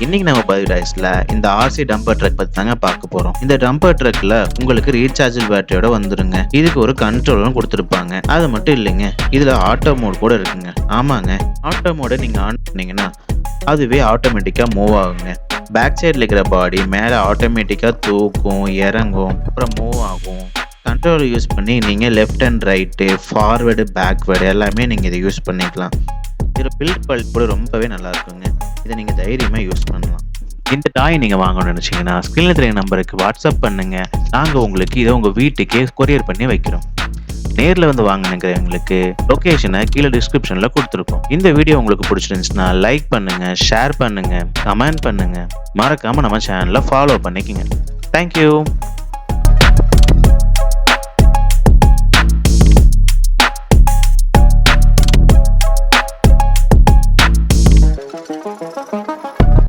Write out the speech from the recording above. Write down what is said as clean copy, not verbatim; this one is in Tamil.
இன்னைக்கு நம்ம பயோடைஸ்ல இந்த ஆர்சி டம்பர் ட்ரக் பத்தி தாங்க பார்க்க போறோம். இந்த டம்பர் ட்ரக்ல உங்களுக்கு ரீசார்ஜபிள் பேட்டரியோட வந்துருங்க. இதுக்கு ஒரு கண்ட்ரோலும் கொடுத்துருப்பாங்க. அது மட்டும் இல்லைங்க, இதுல ஆட்டோ மோட் கூட இருக்குங்க. ஆமாங்க, ஆட்டோ மோட நீங்க ஆன் பண்ணீங்கன்னா அதுவே ஆட்டோமேட்டிக்கா மூவ் ஆகுங்க. பேக் சைடில் இருக்கிற பாடி மேலே ஆட்டோமேட்டிக்காக தூக்கும், இறங்கும், அப்புறம் மூவ் ஆகும். கண்ட்ரோல் யூஸ் பண்ணி நீங்கள் left and right, forward, backward எல்லாமே நீங்கள் இதை யூஸ் பண்ணிக்கலாம். இதில் பில்ட் குவாலிட்டி கூட ரொம்பவே நல்லா இருக்குங்க. இதை நீங்கள் தைரியமாக யூஸ் பண்ணலாம். இந்த டாய் நீங்கள் வாங்கணும்னு நினச்சிங்கன்னா ஸ்க்ரீனில் தெரிய நம்பருக்கு வாட்ஸ்அப் பண்ணுங்கள். நாங்கள் உங்களுக்கு இதை உங்கள் வீட்டுக்கே கொரியர் பண்ணி வைக்கிறோம். நேரில் வந்து வாங்கினுங்கிறவங்களுக்கு லொக்கேஷனை கீழே டிஸ்கிரிப்ஷனில் கொடுத்துருக்கோம். இந்த வீடியோ உங்களுக்கு பிடிச்சிருந்துச்சுன்னா லைக் பண்ணுங்கள், ஷேர் பண்ணுங்கள், கமெண்ட் பண்ணுங்கள். மறக்காமல் நம்ம சேனலை ஃபாலோ பண்ணிக்கோங்க. தேங்க்யூ.